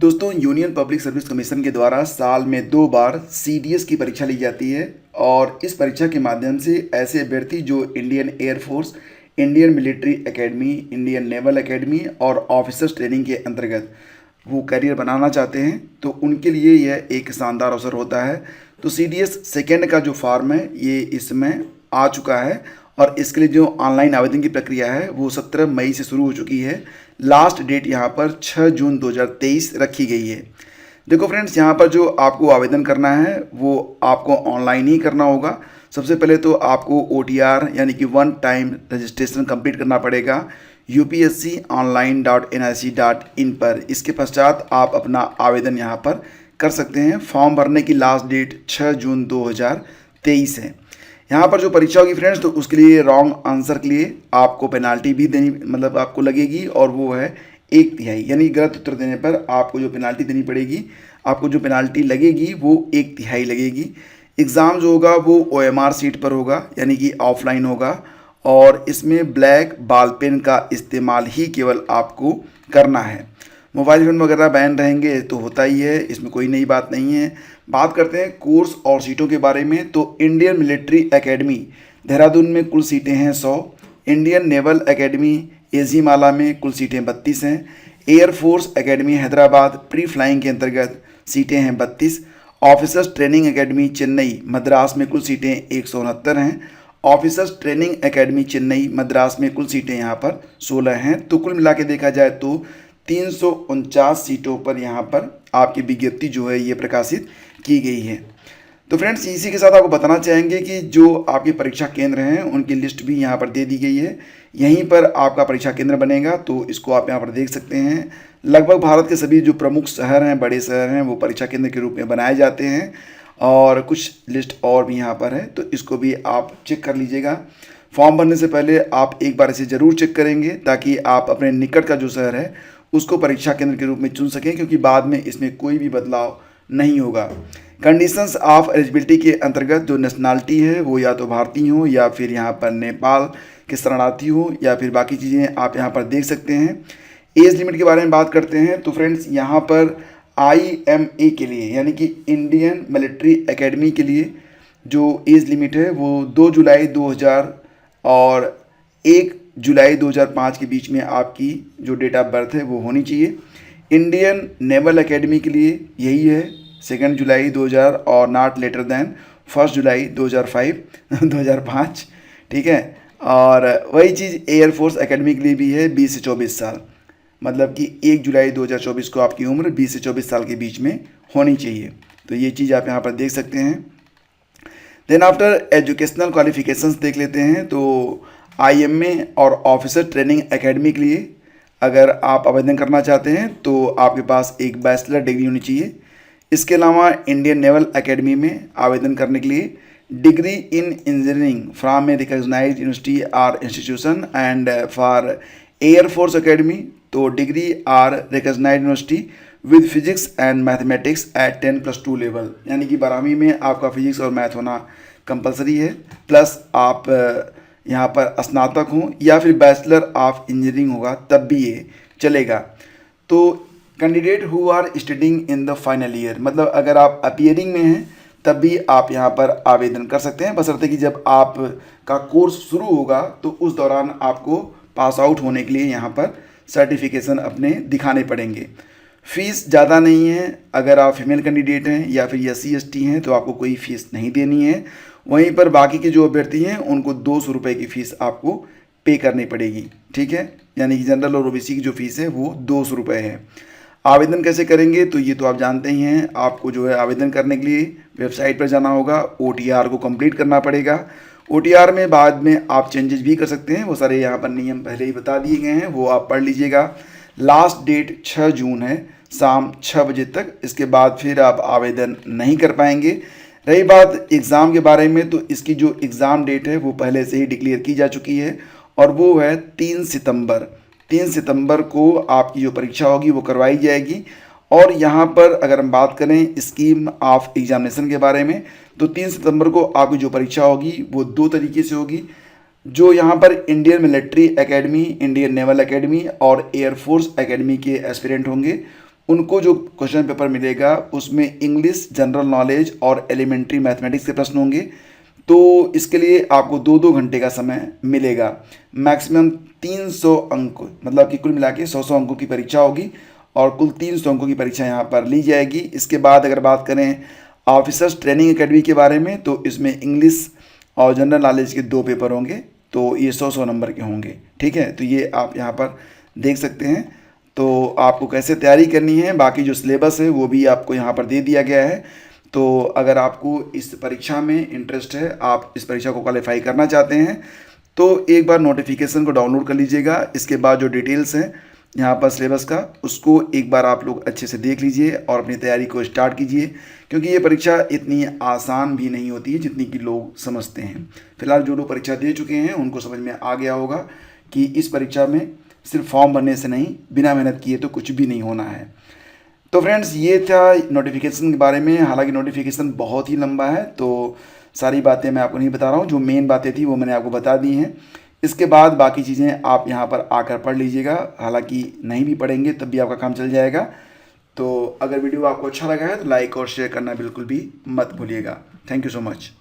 दोस्तों, union public service commission के द्वारा साल में 2 बार सीडीएस की परीक्षा ली जाती है और इस परीक्षा के माध्यम से ऐसे अभ्यर्थी जो Indian air force, Indian military academy, Indian naval academy और ऑफिसर्स ट्रेनिंग के अंतर्गत वो करियर बनाना चाहते हैं तो उनके लिए यह एक शानदार अवसर होता है। तो सीडीएस सेकेंड का जो फॉर्म है ये इसमें आ चुका है और इसके लिए जो ऑनलाइन आवेदन की प्रक्रिया है वो 17 मई से शुरू हो चुकी है। लास्ट डेट यहाँ पर 6 जून 2023 रखी गई है। देखो फ्रेंड्स, यहाँ पर जो आपको आवेदन करना है वो आपको ऑनलाइन ही करना होगा। सबसे पहले तो आपको OTR यानी कि वन टाइम रजिस्ट्रेशन कंप्लीट करना पड़ेगा upsconline.nic.in पर। इसके पश्चात आप अपना आवेदन यहाँ पर कर सकते हैं। फॉर्म भरने की लास्ट डेट 6 जून 2023 है। यहाँ पर जो परीक्षा होगी फ्रेंड्स, तो उसके लिए रॉन्ग आंसर के लिए आपको पेनाल्टी भी देनी आपको लगेगी और वो है 1/3। यानी गलत उत्तर देने पर आपको जो पेनाल्टी देनी पड़ेगी, आपको जो पेनाल्टी लगेगी वो 1/3 लगेगी। एग्ज़ाम जो होगा वो OMR सीट पर होगा यानी कि ऑफलाइन होगा और इसमें ब्लैक बॉल पेन का इस्तेमाल ही केवल आपको करना है। मोबाइल फ़ोन वगैरह बैन रहेंगे तो होता ही है, इसमें कोई नई बात नहीं है। बात करते हैं कोर्स और सीटों के बारे में। तो इंडियन मिलिट्री एकेडमी देहरादून में कुल सीटें हैं 100। इंडियन नेवल एकेडमी एझीमाला में कुल सीटें 32 हैं। Air force academy Hyderabad pre flying के अंतर्गत सीटें हैं 32। Officers training academy Chennai Madras में कुल सीटें 169 हैं। Officers training academy Chennai Madras में कुल सीटें यहाँ पर 16 हैं। तो कुल मिला के देखा जाए तो 349 सीटों पर यहाँ पर आपकी विज्ञप्ति जो है ये प्रकाशित की गई है। तो फ्रेंड्स, इसी के साथ आपको बताना चाहेंगे कि जो आपके परीक्षा केंद्र हैं उनकी लिस्ट भी यहाँ पर दे दी गई है। यहीं पर आपका परीक्षा केंद्र बनेगा, तो इसको आप यहाँ पर देख सकते हैं। लगभग भारत के सभी जो प्रमुख शहर हैं, बड़े शहर हैं, वो परीक्षा केंद्र के रूप में बनाए जाते हैं और कुछ लिस्ट और भी यहाँ पर है, तो इसको भी आप चेक कर लीजिएगा। फॉर्म भरने से पहले आप एक बार इसे ज़रूर चेक करेंगे ताकि आप अपने निकट का जो शहर है उसको परीक्षा केंद्र के रूप में चुन सकें, क्योंकि बाद में इसमें कोई भी बदलाव नहीं होगा। कंडीशंस ऑफ एलिजिबिलिटी के अंतर्गत जो नेशनलिटी है वो या तो भारतीय हो या फिर यहाँ पर नेपाल के शरणार्थी हो या फिर बाकी चीज़ें आप यहाँ पर देख सकते हैं। एज लिमिट के बारे में बात करते हैं तो फ्रेंड्स, यहाँ पर IMA के लिए यानी कि इंडियन मिलिट्री एकेडमी के लिए जो एज लिमिट है वो 2 जुलाई 2000 और 1 जुलाई 2005 के बीच में आपकी जो डेट ऑफ बर्थ है वो होनी चाहिए। इंडियन नेवल एकेडमी के लिए यही है 2 जुलाई 2000 और नॉट लेटर दैन 1 जुलाई 2005, ठीक है। और वही चीज़ एयरफोर्स एकेडमी के लिए भी है 20 से 24 साल, मतलब कि 1 जुलाई 2024 को आपकी उम्र 20 से 24 साल के बीच में होनी चाहिए। तो ये चीज़ आप यहाँ पर देख सकते हैं। देन आफ्टर एजुकेशनल क्वालिफिकेशंस देख लेते हैं। तो IMA और ऑफिसर ट्रेनिंग एकेडमी के लिए अगर आप आवेदन करना चाहते हैं तो आपके पास एक बैचलर डिग्री होनी चाहिए। इसके अलावा इंडियन नेवल एकेडमी में आवेदन करने के लिए degree in engineering from a recognised university or institution and for air force academy तो degree or recognised university with physics and mathematics at 10+2 level, यानी कि 12वीं में आपका फिजिक्स और मैथ होना कंपलसरी है, प्लस आप यहाँ पर स्नातक हों या फिर बैचलर ऑफ इंजीनियरिंग होगा तब भी ये चलेगा। तो candidate who are studying in the final year, मतलब अगर आप अपीयरिंग में हैं तब भी आप यहाँ पर आवेदन कर सकते हैं, बशर्ते कि जब आप का कोर्स शुरू होगा तो उस दौरान आपको पास आउट होने के लिए यहाँ पर सर्टिफिकेशन अपने दिखाने पड़ेंगे। फ़ीस ज़्यादा नहीं है। अगर आप फीमेल कैंडिडेट हैं या फिर SC ST हैं तो आपको कोई फ़ीस नहीं देनी है। वहीं पर बाकी के जो अभ्यर्थी हैं उनको 200 रुपये की फ़ीस आपको पे करनी पड़ेगी, ठीक है। यानी कि जनरल और OBC की जो फ़ीस है वो 200 रुपये है। आवेदन कैसे करेंगे तो ये तो आप जानते ही हैं। आपको जो है आवेदन करने के लिए वेबसाइट पर जाना होगा, OTR को कंप्लीट करना पड़ेगा। OTR में बाद में आप चेंजेस भी कर सकते हैं, वो सारे यहाँ पर नियम पहले ही बता दिए गए हैं, वो आप पढ़ लीजिएगा। लास्ट डेट 6 जून है शाम 6 बजे तक। इसके बाद फिर आप आवेदन नहीं कर पाएंगे। रही बात एग्ज़ाम के बारे में, तो इसकी जो एग्ज़ाम डेट है वो पहले से ही डिक्लेयर की जा चुकी है और वो है 3 सितंबर। 3 सितंबर को आपकी जो परीक्षा होगी वो करवाई जाएगी। और यहाँ पर अगर हम बात करें स्कीम ऑफ एग्जामिनेशन के बारे में, तो 3 सितंबर को आपकी जो परीक्षा होगी वो 2 तरीके से होगी। जो यहाँ पर Indian military academy, Indian naval academy और एयरफोर्स एकेडमी के एस्पिरेंट होंगे उनको जो क्वेश्चन पेपर मिलेगा उसमें इंग्लिश, जनरल नॉलेज और एलिमेंट्री मैथमेटिक्स के प्रश्न होंगे। तो इसके लिए आपको 2-2 घंटे का समय मिलेगा। मैक्सिमम 300 अंक, मतलब कि कुल मिला के 100 अंकों की परीक्षा होगी और कुल 300 अंकों की परीक्षा यहाँ पर ली जाएगी। इसके बाद अगर बात करें ऑफिसर्स ट्रेनिंग एकेडमी के बारे में, तो इसमें इंग्लिश और जनरल नॉलेज के 2 पेपर होंगे, तो ये 100 नंबर के होंगे। ठीक है, तो ये आप यहाँ पर देख सकते हैं। तो आपको कैसे तैयारी करनी है, बाकी जो सिलेबस है वो भी आपको यहाँ पर दे दिया गया है। तो अगर आपको इस परीक्षा में इंटरेस्ट है, आप इस परीक्षा को क्वालिफाई करना चाहते हैं, तो एक बार नोटिफिकेशन को डाउनलोड कर लीजिएगा। इसके बाद जो डिटेल्स हैं यहाँ पर सिलेबस का, उसको एक बार आप लोग अच्छे से देख लीजिए और अपनी तैयारी को स्टार्ट कीजिए, क्योंकि ये परीक्षा इतनी आसान भी नहीं होती है जितनी कि लोग समझते हैं। फिलहाल जो लोग परीक्षा दे चुके हैं उनको समझ में आ गया होगा कि इस परीक्षा में सिर्फ फॉर्म भरने से नहीं, बिना मेहनत किए तो कुछ भी नहीं होना है। तो फ्रेंड्स, ये था नोटिफिकेशन के बारे में। हालांकि नोटिफिकेशन बहुत ही लंबा है, तो सारी बातें मैं आपको नहीं बता रहा हूँ। जो मेन बातें थी वो मैंने आपको बता दी हैं। इसके बाद बाकी चीज़ें आप यहाँ पर आकर पढ़ लीजिएगा। हालांकि नहीं भी पढ़ेंगे तब भी आपका काम चल जाएगा। तो अगर वीडियो आपको अच्छा लगा है तो लाइक और शेयर करना बिल्कुल भी मत भूलिएगा। Thank you so much.